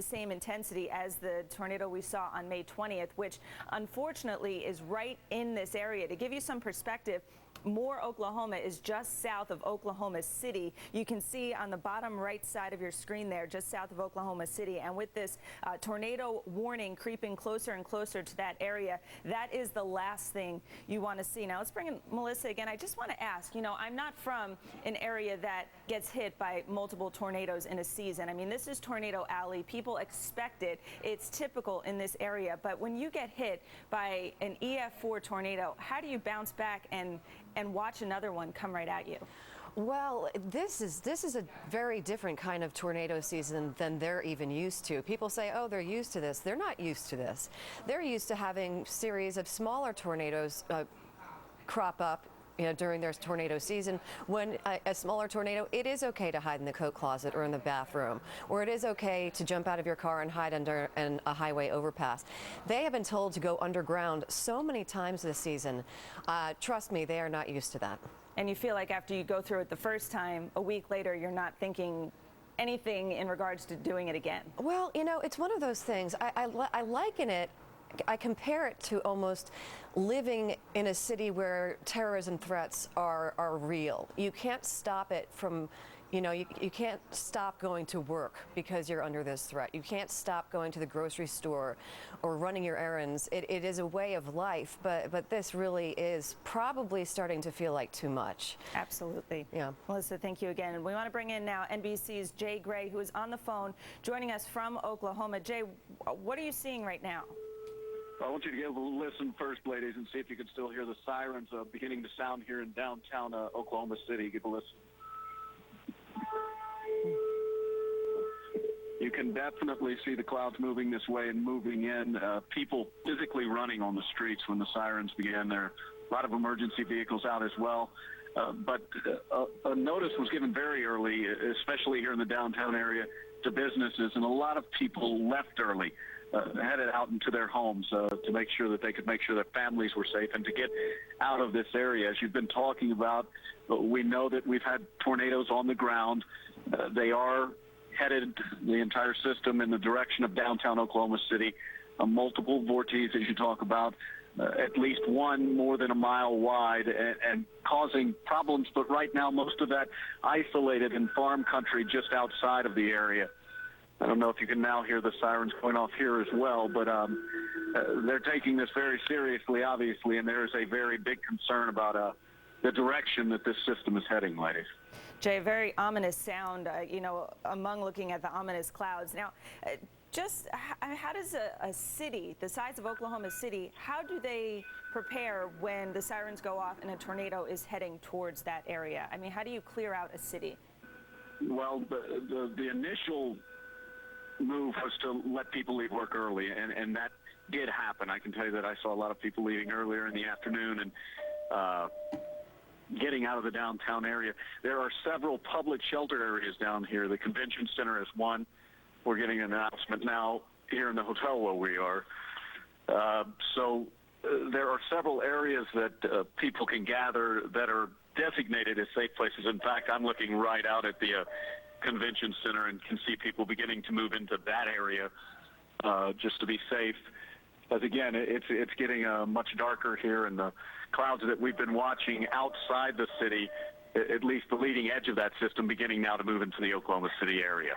same intensity as the tornado we saw on May 20th, which unfortunately is right in this area. To give you some perspective, Moore, Oklahoma is just south of Oklahoma City. You can see on the bottom right side of your screen there, just south of Oklahoma City. And with this tornado warning creeping closer and closer to that area, that is the last thing you want to see. Now let's bring in Melissa again. I just want to ask, you know, I'm not from an area that gets hit by multiple tornadoes in a season. I mean, this is Tornado Alley. People expect it. It's typical in this area. But when you get hit by an EF4 tornado, how do you bounce back and watch another one come right at you? Well, this is a very different kind of tornado season than they're even used to. People say, oh, they're used to this. They're not used to this. They're used to having series of smaller tornadoes crop up, you know, during their tornado season. When a smaller tornado, it is okay to hide in the coat closet or in the bathroom, or it is okay to jump out of your car and hide under a highway overpass. They have been told to go underground so many times this season. Trust me, they are not used to that. And you feel like after you go through it the first time, a week later, you're not thinking anything in regards to doing it again? Well, you know, it's one of those things. I liken it, I compare it to almost living in a city where terrorism threats are real. You can't stop it from, you know, you can't stop going to work because you're under this threat. You can't stop going to the grocery store or running your errands. It is a way of life, but this really is probably starting to feel like too much. Absolutely. Yeah. Melissa, thank you again. And we want to bring in now NBC's Jay Gray, who is on the phone joining us from Oklahoma. Jay, what are you seeing right now? I want you to give a listen first, ladies, and see if you can still hear the sirens beginning to sound here in downtown Oklahoma City. Give a listen. You can definitely see the clouds moving this way and moving in. People physically running on the streets when the sirens began. There are a lot of emergency vehicles out as well. But a notice was given very early, especially here in the downtown area, to businesses, and a lot of people left early. Headed out into their homes to make sure that they could make sure that families were safe and to get out of this area. As you've been talking about, we know that we've had tornadoes on the ground. They are headed, the entire system, in the direction of downtown Oklahoma City. Multiple vortices, as you talk about, at least one more than a mile wide and causing problems. But right now, most of that isolated in farm country just outside of the area. I don't know if you can now hear the sirens going off here as well, but they're taking this very seriously, obviously, and there is a very big concern about the direction that this system is heading, ladies. Jay, a very ominous sound, you know, among looking at the ominous clouds. Now, just how does a city the size of Oklahoma City, how do they prepare when the sirens go off and a tornado is heading towards that area? I mean, how do you clear out a city? Well, the initial move was to let people leave work early, and that did happen. I can tell you that I saw a lot of people leaving earlier in the afternoon and getting out of the downtown area. There are several public shelter areas down here. The convention center is one. We're getting an announcement now here in the hotel where we are. So there are several areas that people can gather that are designated as safe places. In fact, I'm looking right out at the convention center and can see people beginning to move into that area just to be safe. As again, it's getting much darker here, and the clouds that we've been watching outside the city, at least the leading edge of that system, beginning now to move into the Oklahoma City area.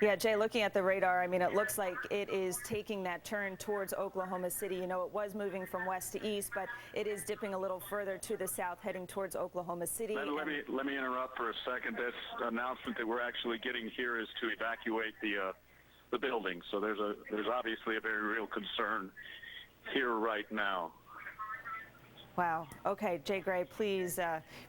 Yeah, Jay, looking at the radar, I mean, it looks like it is taking that turn towards Oklahoma City. You know, it was moving from west to east, but it is dipping a little further to the south, heading towards Oklahoma City. Let me interrupt for a second. This announcement that we're actually getting here is to evacuate the building. So there's obviously a very real concern here right now. Wow. Okay, Jay Gray, please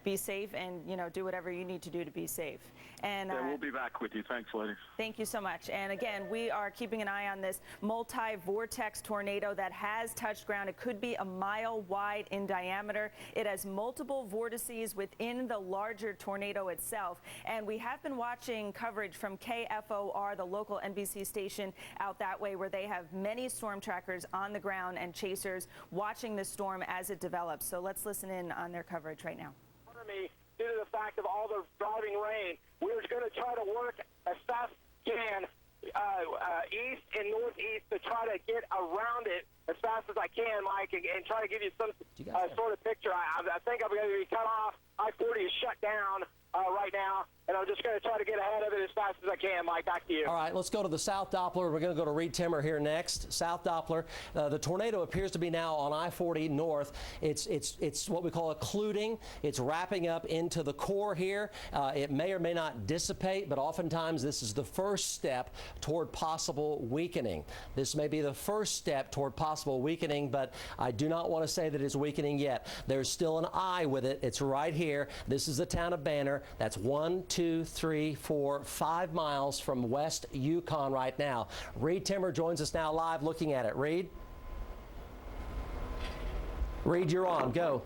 be safe and, you know, do whatever you need to do to be safe. And yeah, we'll be back with you. Thanks, ladies. Thank you so much. And again, we are keeping an eye on this multi-vortex tornado that has touched ground. It could be a mile wide in diameter. It has multiple vortices within the larger tornado itself. And we have been watching coverage from KFOR, the local NBC station out that way, where they have many storm trackers on the ground and chasers watching the storm as it develops. So let's listen in on their coverage right now. Due to the fact of all the driving rain, we're going to try to work as fast as we can east and northeast to try to get around it as fast as I can, Mike, and try to give you some sort of picture. I think I'm going to be cut off. I-40 is shut down right now, and I'm just going to try to get ahead of it as fast as I can. Mike, back to you. All right, let's go to the South Doppler. We're going to go to Reed Timmer here next. South Doppler. The tornado appears to be now on I-40 north. It's what we call occluding. It's wrapping up into the core here. It may or may not dissipate, but oftentimes this is the first step toward possible weakening. This may be the first step toward possible weakening, but I do not want to say that it's weakening yet. There's still an eye with it. It's right here. This is the town of Banner. That's 1, 2, 3, 4, 5 miles from West Yukon right now. Reed Timmer joins us now live looking at it. Reed? Reed, you're on. Go.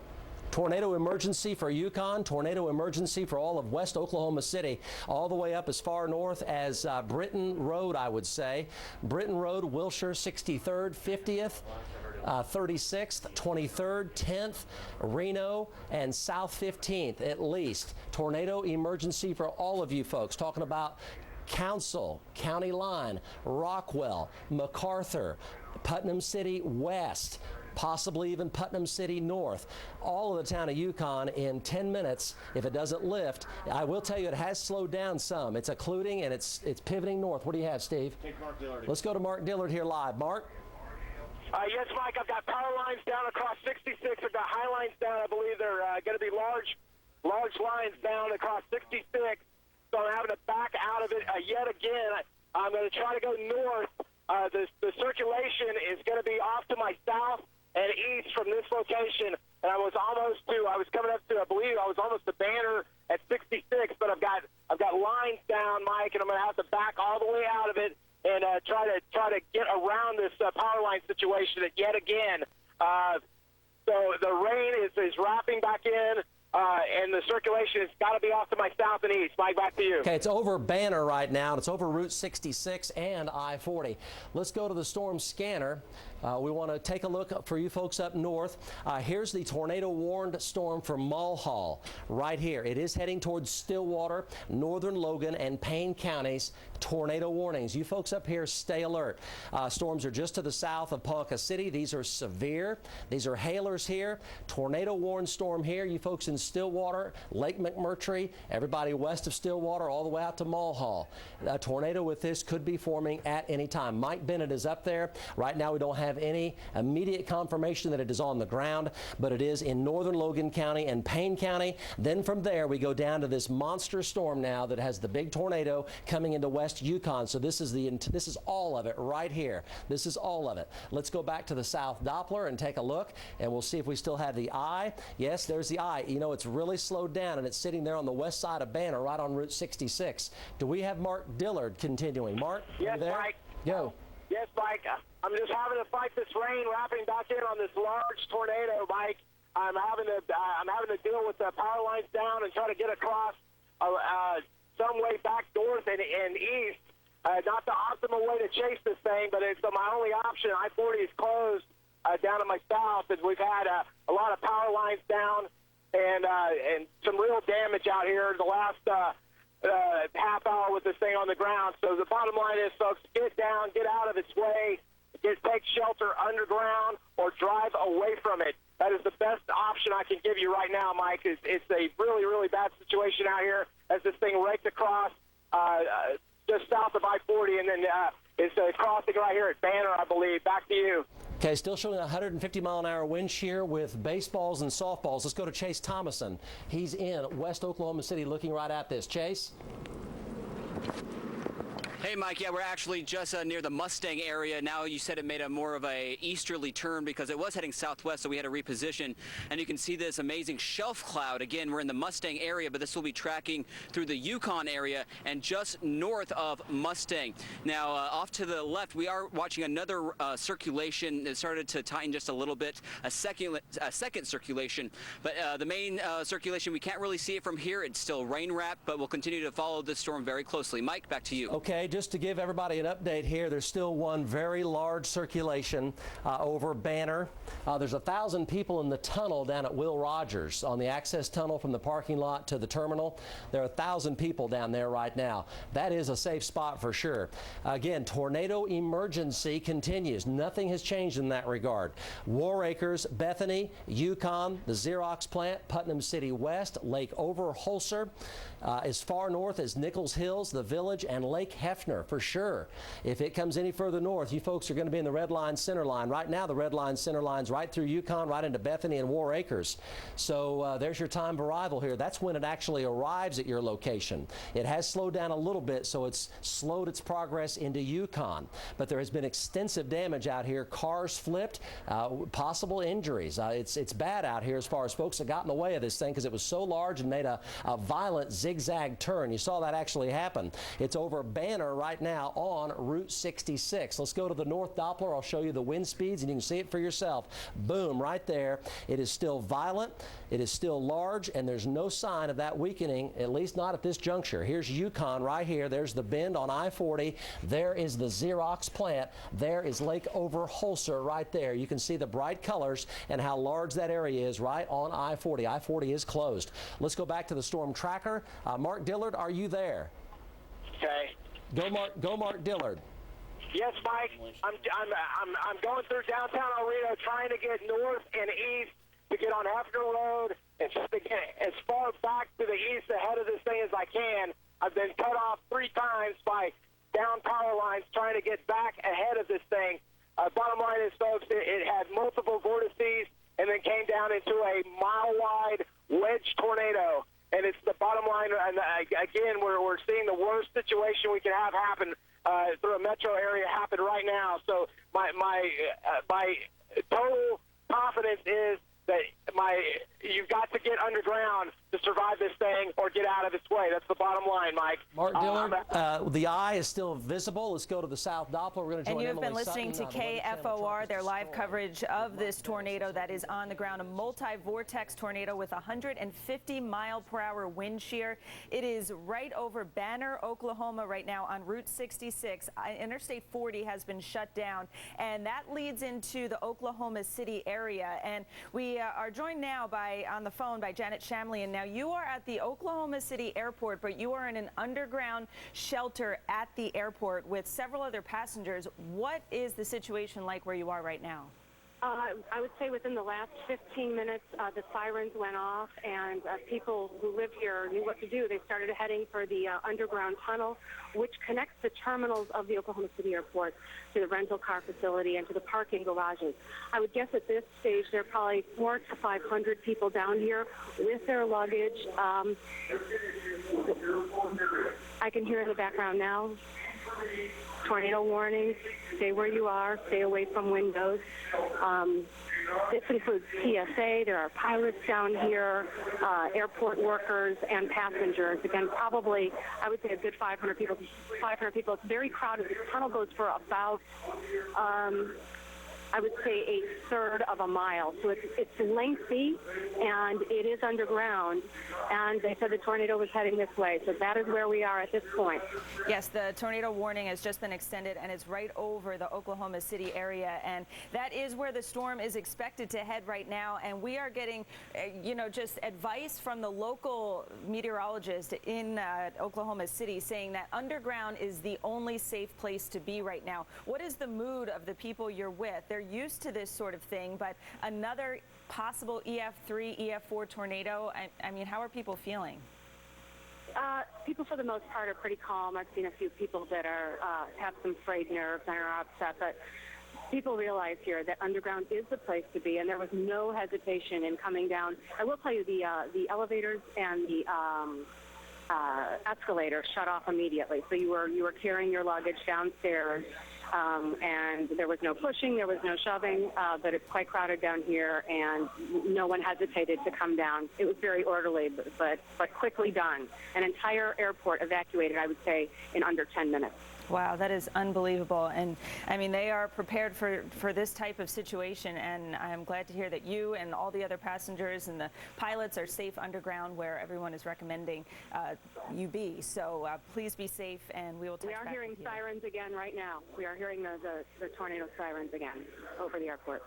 Tornado emergency for Yukon, tornado emergency for all of West Oklahoma City, all the way up as far north as Britton Road, I would say. Britton Road, Wilshire, 63rd, 50th. 36th, 23rd, 10th, Reno, and South 15th at least. Tornado emergency for all of you folks. Talking about Council, County Line, Rockwell, MacArthur, Putnam City West, possibly even Putnam City North. All of the town of Yukon in 10 minutes, if it doesn't lift. I will tell you it has slowed down some. It's occluding and it's pivoting north. What do you have, Steve? Take Mark Dillard. Let's go to Mark Dillard here live. Mark? Yes, Mike, I've got power lines down across 66. I've got high lines down. I believe they're going to be large lines down across 66. So I'm having to back out of it yet again. I'm going to try to go north. The circulation is going to be off to my south and east from this location. And I was coming up to, I believe I was almost to Banner at 66, but I've got lines down, Mike, and I'm going to have to back all the way out of it and try to get around this power line situation yet again. So the rain is wrapping back in, and the circulation has got to be off to my south and east. Mike, back to you. Okay, it's over Banner right now, and it's over Route 66 and I-40. Let's go to the storm scanner. We want to take a look for you folks up north. Here's the tornado-warned storm for Mulhall right here. It is heading towards Stillwater, northern Logan, and Payne counties. Tornado warnings. You folks up here, stay alert. Storms are just to the south of Ponca City. These are severe. These are hailers here. Tornado-warned storm here. You folks in Stillwater, Lake McMurtry, everybody west of Stillwater, all the way out to Mulhall. A tornado with this could be forming at any time. Mike Bennett is up there. Right now we don't have any immediate confirmation that it is on the ground, but it is in northern Logan County and Payne County. Then from there we go down to this monster storm now that has the big tornado coming into West Yukon. So this is all of it right here. This is all of it. Let's go back to the South Doppler and take a look, and we'll see if we still have the eye. Yes, there's the eye. You know, it's really slowed down, and it's sitting there on the west side of Banner right on Route 66. Do we have Mark Dillard continuing? Mark, yes, you there? Mike. Go. Yes, Mike. I'm just having to fight this rain wrapping back in on this large tornado, Mike. I'm having to deal with the power lines down and try to get across some way back north and east. Not the optimal way to chase this thing, but it's my only option. I-40 is closed down to my south, and we've had a lot of power lines down and some real damage out here the last half hour with this thing on the ground. So the bottom line is, folks, get down, get out of its way, take shelter underground or drive away from it. That is the best option I can give you right now, Mike. It's a really, really bad situation out here as this thing raked across just south of I-40, and then it's crossing right here at Banner, I believe. Back to you. Okay, still showing 150-mile-an-hour wind shear with baseballs and softballs. Let's go to Chase Thomason. He's in West Oklahoma City looking right at this. Chase? Hey, Mike. Yeah, we're actually just near the Mustang area. Now you said it made a more of a easterly turn because it was heading southwest, so we had to reposition. And you can see this amazing shelf cloud. Again, we're in the Mustang area, but this will be tracking through the Yukon area and just north of Mustang. Now, off to the left, we are watching another circulation that started to tighten just a little bit, a second circulation. But the main circulation, we can't really see it from here. It's still rain wrapped, but we'll continue to follow this storm very closely. Mike, back to you. Okay. just to give everybody an update here, there's still one very large circulation over Banner. There's 1,000 people in the tunnel down at Will Rogers on the access tunnel from the parking lot to the terminal. There are 1,000 people down there right now. That is a safe spot for sure. Again, tornado emergency continues. Nothing has changed in that regard. War Acres, Bethany, Yukon, the Xerox plant, Putnam City West, Lake Overholser, as far north as Nichols Hills, the Village, and Lake Hefner for sure. If it comes any further north, you folks are going to be in the red line center line. Right now, the red line center line's right through Yukon, right into Bethany and War Acres. So there's your time of arrival here. That's when it actually arrives at your location. It has slowed down a little bit, so it's slowed its progress into Yukon. But there has been extensive damage out here. Cars flipped, possible injuries. It's bad out here as far as folks that got in the way of this thing because it was so large and made a violent zigzag turn. You saw that actually happen. It's over Banner right now on Route 66. Let's go to the North Doppler. I'll show you the wind speeds and you can see it for yourself. Boom, right there. It is still violent. It is still large, and there's no sign of that weakening, at least not at this juncture. Here's Yukon right here. There's the bend on I-40. There is the Xerox plant. There is Lake Overholser right there. You can see the bright colors and how large that area is right on I-40. I-40 is closed. Let's go back to the storm tracker. Mark Dillard, are you there? Okay. Go Mark Dillard. Yes, Mike. I'm going through downtown El Reno trying to get north and east to get on Hefner Road and just to get as far back to the east ahead of this thing as I can. I've been cut off 3 times by down power lines trying to get back ahead of this thing. Bottom line is, folks, it had multiple vortices and then came down into a mile-wide wedge tornado. And it's the bottom line. And again, we're seeing the worst situation we can have happen through a metro area happen right now. So my total confidence is that you've got to get underground to survive this thing or get out of its way. That's the bottom line, Mike. Mark Dillard, the eye is still visible. Let's go to the South Doppler. We're going to join And you've been Emily listening Sutton, to KFOR, their live coverage of this tornado that is on the ground, a multi-vortex tornado with 150-mile-per-hour wind shear. It is right over Banner, Oklahoma right now on Route 66. Interstate 40 has been shut down, and that leads into the Oklahoma City area. And we are joined now on the phone by Janet Shamlian. Now, you are at the Oklahoma City airport, but you are in an underground shelter at the airport with several other passengers. What is the situation like where you are right now? I would say within the last 15 minutes, the sirens went off, and people who live here knew what to do. They started heading for the underground tunnel, which connects the terminals of the Oklahoma City airport to the rental car facility and to the parking garages. I would guess at this stage there are probably 400 to 500 people down here with their luggage. I can hear in the background now. Tornado warnings, stay where you are, stay away from windows. This includes TSA, there are pilots down here, airport workers, and passengers. Again, probably, I would say a good 500 people. It's very crowded. The tunnel goes for about, I would say, a third of a mile. So it's lengthy, and it is underground. And they said the tornado was heading this way. So that is where we are at this point. Yes, the tornado warning has just been extended, and it's right over the Oklahoma City area. And that is where the storm is expected to head right now. And we are getting, just advice from the local meteorologist in Oklahoma City saying that underground is the only safe place to be right now. What is the mood of the people you're with? They're used to this sort of thing, but another possible EF3, EF4 tornado, I mean, how are people feeling? People, for the most part, are pretty calm. I've seen a few people that are have some frayed nerves and are upset, but people realize here that underground is the place to be, and there was no hesitation in coming down. I will tell you, the elevators and the escalator shut off immediately, so you were carrying your luggage downstairs. And there was no pushing, there was no shoving, but it's quite crowded down here, and no one hesitated to come down. It was very orderly, but quickly done. An entire airport evacuated, I would say, in under 10 minutes. Wow, that is unbelievable. And I mean, they are prepared for this type of situation. And I'm glad to hear that you and all the other passengers and the pilots are safe underground where everyone is recommending you be. So please be safe, and we will touch back with you. We are hearing sirens again right now. We are hearing the tornado sirens again over the airport.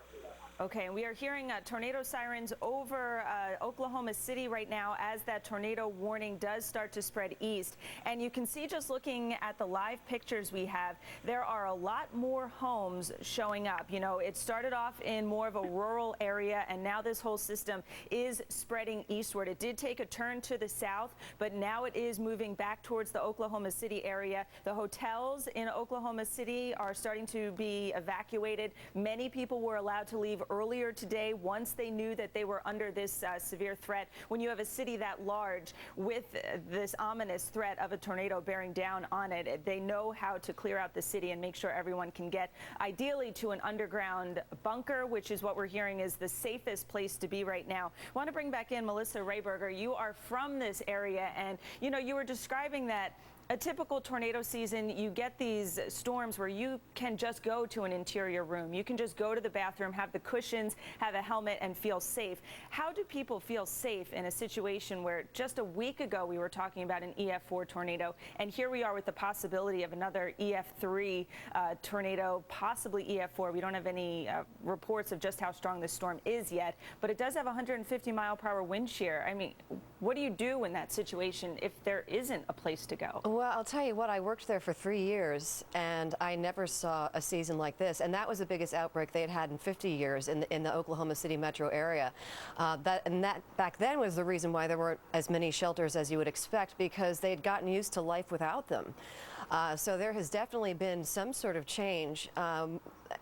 Okay, and we are hearing tornado sirens over Oklahoma City right now as that tornado warning does start to spread east. And you can see, just looking at the live pictures we have, there are a lot more homes showing up. You know, it started off in more of a rural area, and now this whole system is spreading eastward. It did take a turn to the south, but now it is moving back towards the Oklahoma City area. The hotels in Oklahoma City are starting to be evacuated. Many people were allowed to leave earlier today once they knew that they were under this severe threat. When you have a city that large with this ominous threat of a tornado bearing down on it, they know how to clear out the city and make sure everyone can get ideally to an underground bunker, which is what we're hearing is the safest place to be right now. I want to bring back in Melissa Rayberger. You are from this area, and you know, you were describing that a typical tornado season, you get these storms where you can just go to an interior room. You can just go to the bathroom, have the cushions, have a helmet, and feel safe. How do people feel safe in a situation where just a week ago we were talking about an EF4 tornado, and here we are with the possibility of another EF3 tornado, possibly EF4. We don't have any reports of just how strong this storm is yet, but it does have 150-mile-per-hour wind shear. I mean, what do you do in that situation if there isn't a place to go? Well, I'll tell you what, I worked there for 3 years, and I never saw a season like this. And that was the biggest outbreak they had had in 50 years in the Oklahoma City metro area. That back then was the reason why there weren't as many shelters as you would expect, because they had gotten used to life without them. So there has definitely been some sort of change,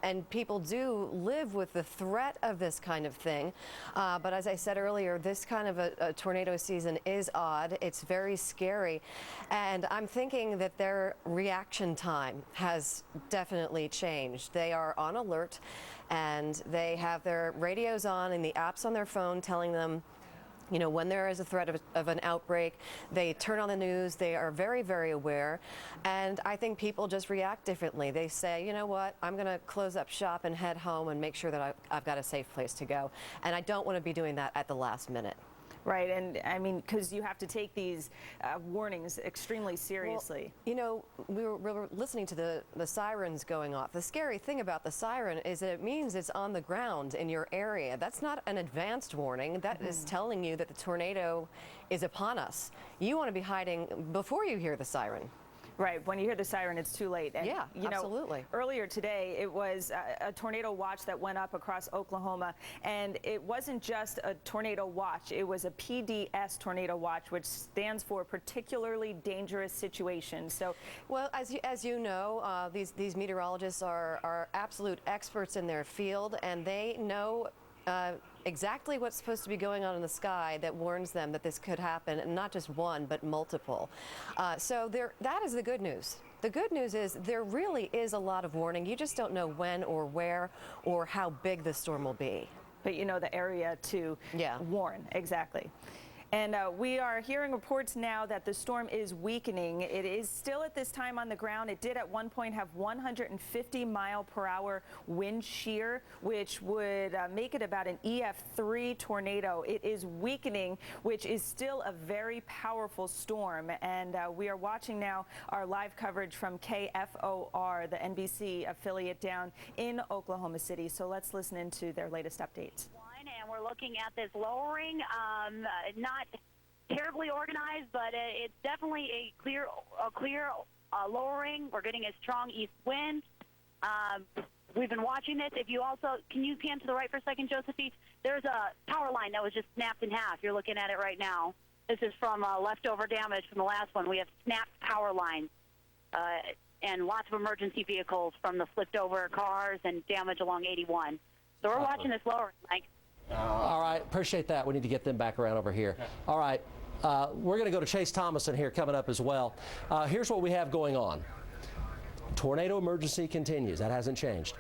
and people do live with the threat of this kind of thing. But as I said earlier, this kind of a tornado season is odd. It's very scary, and I'm thinking that their reaction time has definitely changed. They are on alert, and they have their radios on and the apps on their phone telling them, you know, when there is a threat of an outbreak. They turn on the news. They are very, very aware. And I think people just react differently. They say, you know what, I'm going to close up shop and head home and make sure that I've got a safe place to go. And I don't want to be doing that at the last minute. Right, and I mean, because you have to take these warnings extremely seriously. Well, you know, we were listening to the sirens going off. The scary thing about the siren is that it means it's on the ground in your area. That's not an advanced warning. That is telling you that the tornado is upon us. You want to be hiding before you hear the siren. Right. When you hear the siren, it's too late. And, yeah, you know, absolutely. Earlier today, it was a tornado watch that went up across Oklahoma, and it wasn't just a tornado watch. It was a PDS tornado watch, which stands for particularly dangerous situations. So, well, as you know, these meteorologists are absolute experts in their field, and they know exactly what's supposed to be going on in the sky that warns them that this could happen, and not just one, but multiple. So that is the good news. The good news is there really is a lot of warning. You just don't know when or where or how big the storm will be. But you know the area to warn. Exactly. And we are hearing reports now that the storm is weakening. It is still at this time on the ground. It did at one point have 150-mile-per-hour wind shear, which would make it about an EF3 tornado. It is weakening, which is still a very powerful storm. And we are watching now our live coverage from KFOR, the NBC affiliate down in Oklahoma City. So let's listen into their latest updates. And we're looking at this lowering, not terribly organized, but it's definitely a clear lowering. We're getting a strong east wind. We've been watching this. If you also, can you pan to the right for a second, Josephine? There's a power line that was just snapped in half. You're looking at it right now. This is from leftover damage from the last one. We have snapped power lines and lots of emergency vehicles from the flipped over cars and damage along 81. So we're watching this lowering, Mike. All right, appreciate that. We need to get them back around over here. All right, we're going to go to Chase Thomason here coming up as well. Here's what we have going on. Tornado emergency continues. That hasn't changed.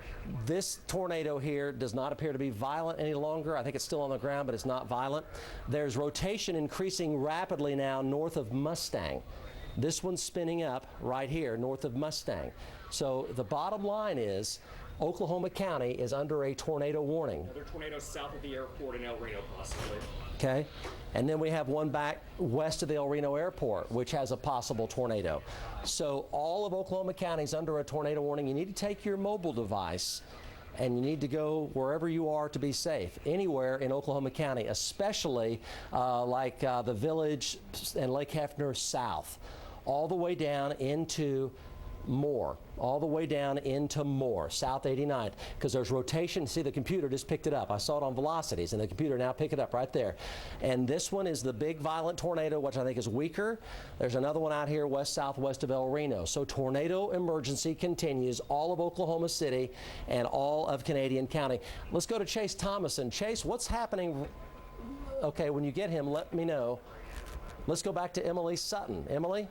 This tornado here does not appear to be violent any longer. I think it's still on the ground, but it's not violent. There's rotation increasing rapidly now north of Mustang. This one's spinning up right here north of Mustang. So the bottom line is Oklahoma County is under a tornado warning. Another tornado south of the airport in El Reno, possibly. Okay. And then we have one back west of the El Reno airport, which has a possible tornado. So all of Oklahoma County is under a tornado warning. You need to take your mobile device and you need to go wherever you are to be safe, anywhere in Oklahoma County, especially like the Village and Lake Hefner south, all the way down into Moore, all the way down into Moore, South 89th, because there's rotation. See, the computer just picked it up. I saw it on velocities, and the computer now picked it up right there. And this one is the big violent tornado, which I think is weaker. There's another one out here west-southwest of El Reno. So tornado emergency continues all of Oklahoma City and all of Canadian County. Let's go to Chase Thomason. Chase, what's happening? Okay, when you get him, let me know. Let's go back to Emily Sutton. Emily?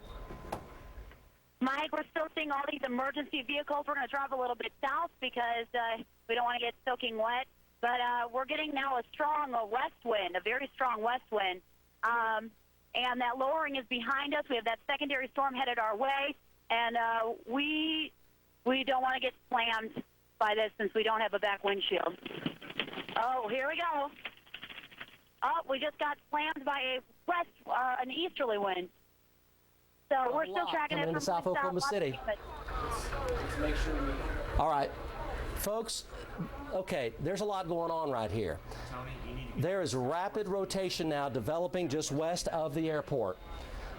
Mike, we're still seeing all these emergency vehicles. We're going to drive a little bit south because we don't want to get soaking wet. But we're getting now a strong west wind, a very strong west wind. And that lowering is behind us. We have that secondary storm headed our way. And we don't want to get slammed by this since we don't have a back windshield. Oh, here we go. Oh, we just got slammed by an easterly wind. So we're still tracking it from South Oklahoma City. All right, folks, okay, there's a lot going on right here. There is rapid rotation now developing just west of the airport.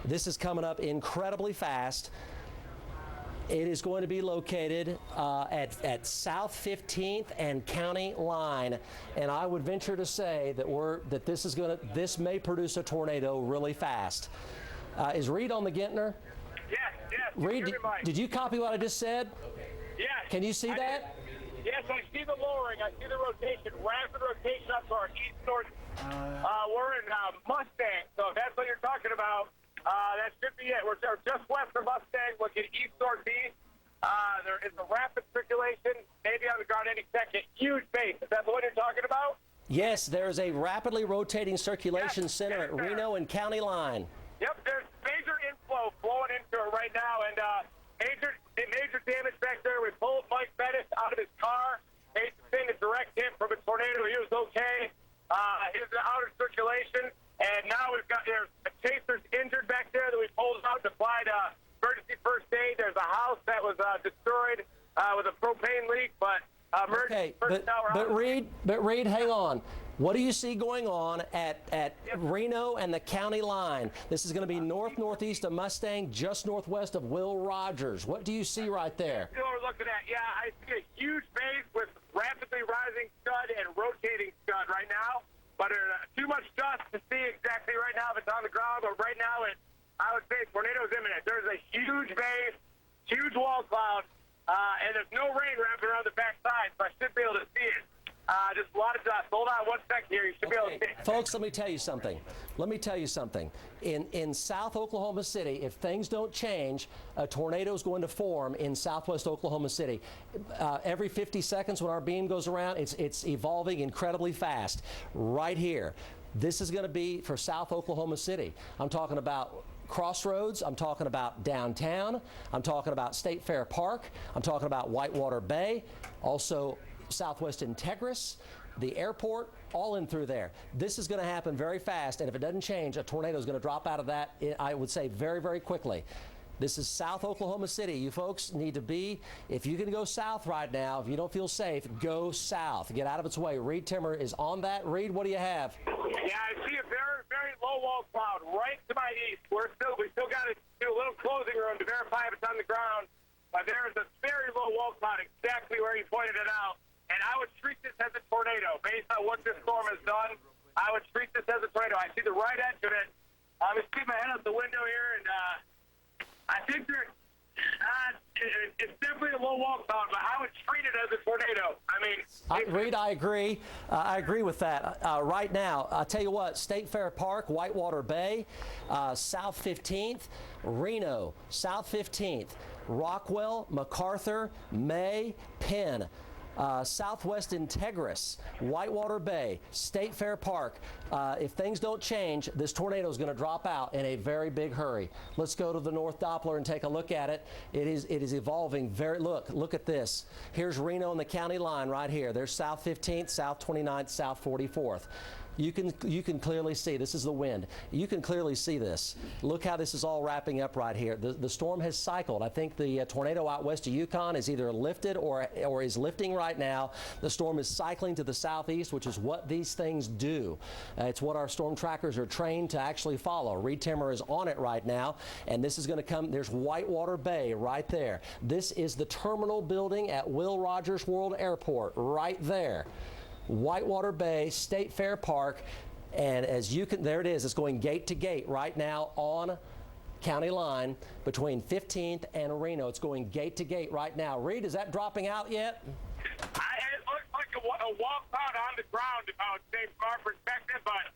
This is coming up incredibly fast. It is going to be located at South 15th and County Line, and I would venture to say that this may produce a tornado really fast. Is Reed on the Gintner? Yes. Reed, did you copy what I just said? Yes. Can you see that? Yes, I see the lowering. I see the rotation, rapid rotation up to our east-north. We're in Mustang, so if that's what you're talking about, that should be it. We're just west of Mustang, looking east-northeast. There is a rapid circulation, maybe on the ground any second. Huge base. Is that the one you're talking about? Yes, there's a rapidly rotating circulation center at Reno and County Line. Yep, there's major inflow flowing into it right now, and major damage back there. We pulled Mike Bettis out of his car. They sustained a direct hit from a tornado. He was okay. He was out of circulation, and now there's a chaser's injured back there that we pulled out and applied emergency first aid. There's a house that was destroyed with a propane leak, but emergency first tower. But Reed, hang on. What do you see going on at Reno and the county line? This is going to be northeast of Mustang, just northwest of Will Rogers. What do you see right there? That's what we're looking at. Yeah, I see a huge base with rapidly rising scud and rotating scud right now. But too much dust to see exactly right now if it's on the ground. But right now, I would say tornado is imminent. There's a huge base, huge wall cloud, and there's no rain wrapping around the backside, so I should be able to see it. Just a lot of dust. Hold on 1 second here. You should be able to see it. Folks, let me tell you something. In South Oklahoma City, if things don't change, a tornado is going to form in southwest Oklahoma City. Every 50 seconds when our beam goes around, it's evolving incredibly fast. Right here. This is going to be for South Oklahoma City. I'm talking about Crossroads, I'm talking about downtown, I'm talking about State Fair Park, I'm talking about Whitewater Bay, also Southwest Integris, the airport, all in through there. This is going to happen very fast, and if it doesn't change, a tornado is going to drop out of that, I would say, very, very quickly. This is South Oklahoma City. You folks need to be, if you can go south right now, if you don't feel safe, go south. Get out of its way. Reed Timmer is on that. Reed, what do you have? Yeah, I see a very, very low wall cloud right to my east. We still got to do a little closing run to verify if it's on the ground, but there is a very low wall cloud exactly where you pointed it out. And I would treat this as a tornado. Based on what this storm has done, I would treat this as a tornado. I see the right edge of it. I'm just keeping my head out the window here, and I think it's definitely a low wall cloud, but I would treat it as a tornado. Reed, I agree. I agree with that. Right now, I'll tell you what, State Fair Park, Whitewater Bay, South 15th, Reno, South 15th, Rockwell, MacArthur, May, Penn. Southwest Integris, Whitewater Bay, State Fair Park. If things don't change, this tornado is going to drop out in a very big hurry. Let's go to the North Doppler and take a look at it. It is evolving very. Look at this. Here's Reno and the county line right here. There's South 15th, South 29th, South 44th. You can clearly see, this is the wind. You can clearly see this. Look how this is all wrapping up right here. The storm has cycled. I think the tornado out west of Yukon is either lifted or is lifting right now. The storm is cycling to the southeast, which is what these things do. It's what our storm trackers are trained to actually follow. Reed Timmer is on it right now, and this is going to come. There's Whitewater Bay right there. This is the terminal building at Will Rogers World Airport right there. Whitewater Bay, State Fair Park, and as you can, there it is. It's going gate to gate right now on county line between 15th and Reno. It's going gate to gate right now. Reed, is that dropping out yet? It looks like a wall cloud on the ground, if I would say, from our perspective, but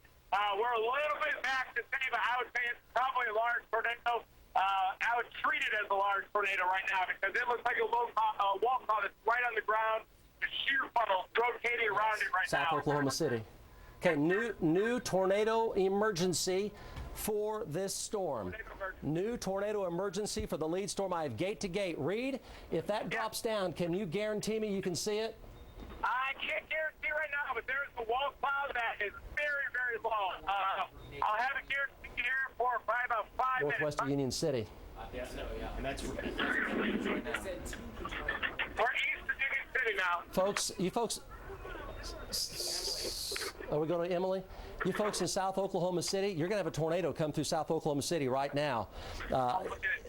we're a little bit back to say, but I would say it's probably a large tornado. I would treat it as a large tornado right now because it looks like a wall cloud that's right on the ground. The shear funnel rotating around it right now. South Oklahoma City. Okay, new tornado emergency for this storm. New tornado emergency for the lead storm. I have gate to gate. Reed, if that drops down, can you guarantee me you can see it? I can't guarantee right now, but there's a wall cloud that is very, very low. I'll have it guaranteed here for probably about 5 minutes. Northwest of Union City. Yeah, and that's right now. We're east of Union City now. Folks, you folks, are we going to Emily? You folks in South Oklahoma City, you're going to have a tornado come through South Oklahoma City right now.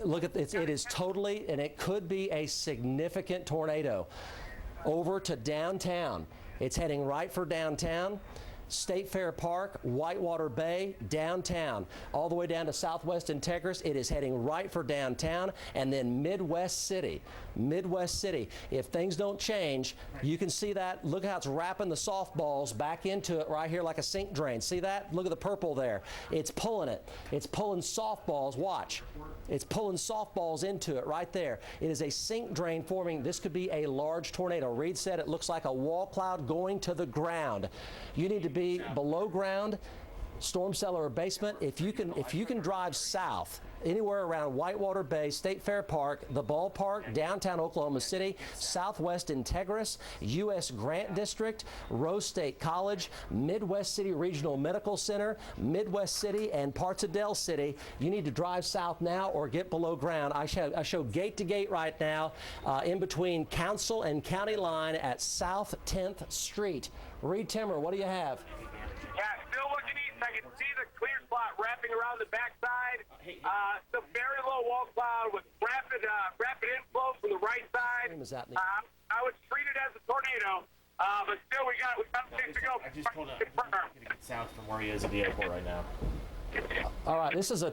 Look at it. It is totally, and it could be a significant tornado over to downtown. It's heading right for downtown. State Fair Park, Whitewater Bay, downtown, all the way down to Southwest Integris. It is heading right for downtown, and then Midwest City. Midwest City. If things don't change, you can see that. Look how it's wrapping the softballs back into it right here like a sink drain. See that? Look at the purple there. It's pulling it. It's pulling softballs. Watch. It's pulling softballs into it right there. It is a sink drain forming. This could be a large tornado. Reed said it looks like a wall cloud going to the ground. You need to be below ground, storm cellar or basement. If you can drive south anywhere around Whitewater Bay, State Fair Park, the ballpark, downtown Oklahoma City, Southwest Integris, U.S. Grant District, Rose State College, Midwest City Regional Medical Center, Midwest City, and parts of Del City, you need to drive south now or get below ground. I show gate to gate right now in between Council and County Line at South 10th Street. Reed Timmer, what do you have? Yeah, still looking east. I can see the clear spot wrapping around the backside. It's a very low wall cloud with rapid inflow from the right side. I would treat it as a tornado, but still we got a chance to go. I just told him to get south from where he is at the airport right now. All right, this is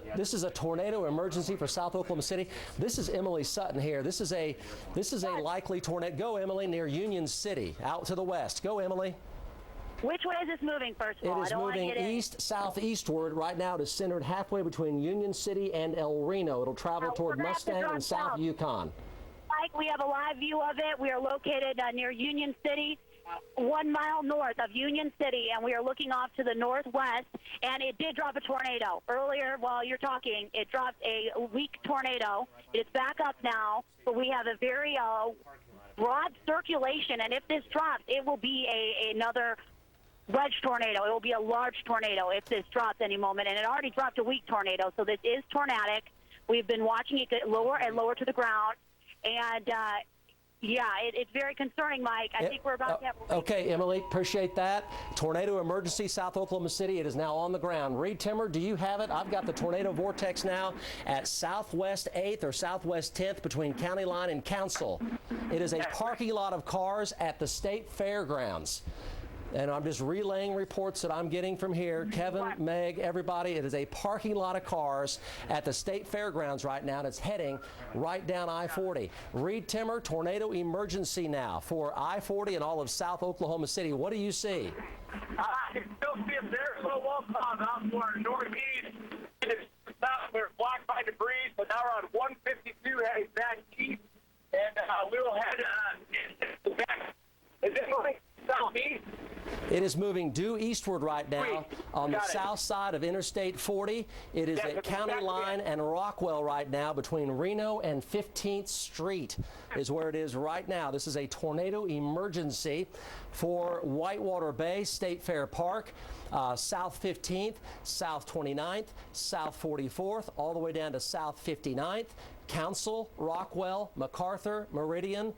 a tornado emergency for South Oklahoma City. This is Emily Sutton here. This is a likely tornado. Go, Emily, near Union City, out to the west. Go, Emily. Which way is this moving, first of all? It is moving east-southeastward. Right now, it is centered halfway between Union City and El Reno. It'll travel toward Mustang and South Yukon. Mike, we have a live view of it. We are located near Union City, 1 mile north of Union City, and we are looking off to the northwest, and it did drop a tornado. Earlier, while you're talking, it dropped a weak tornado. It's back up now, but we have a very broad circulation, and if this drops, it will be another wedge tornado. It will be a large tornado if this drops any moment, and it already dropped a weak tornado, so this is tornadic. We've been watching it get lower and lower to the ground, and it's very concerning, Mike. I think we're about to have Okay, Emily, appreciate that. Tornado emergency, South Oklahoma City. It is now on the ground. Reed Timmer, do you have it? I've got the tornado vortex now at Southwest 8th or Southwest 10th between County Line and Council. It is a parking lot of cars at the State Fairgrounds. And I'm just relaying reports that I'm getting from here. Kevin, Meg, everybody, it is a parking lot of cars at the State Fairgrounds right now, and it's heading right down I-40. Reed Timmer, tornado emergency now for I-40 and all of South Oklahoma City. What do you see? I can still see a very low wall cloud out to our northeast. We're blocked by debris, so now we're on 152 heading back east, and we will head back It is moving due eastward right now on the south side of Interstate 40. It is at County Line and Rockwell right now between Reno and 15th Street is where it is right now. This is a tornado emergency for Whitewater Bay, State Fair Park, South 15th, South 29th, South 44th, all the way down to South 59th, Council, Rockwell, MacArthur, Meridian,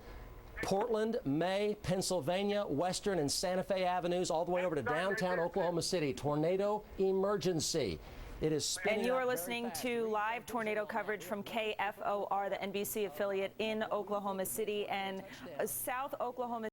Portland, May, Pennsylvania, Western, and Santa Fe Avenues, all the way over to downtown Oklahoma City. Tornado emergency. It is spinning. And you are listening to live tornado coverage from KFOR, the NBC affiliate in Oklahoma City and South Oklahoma.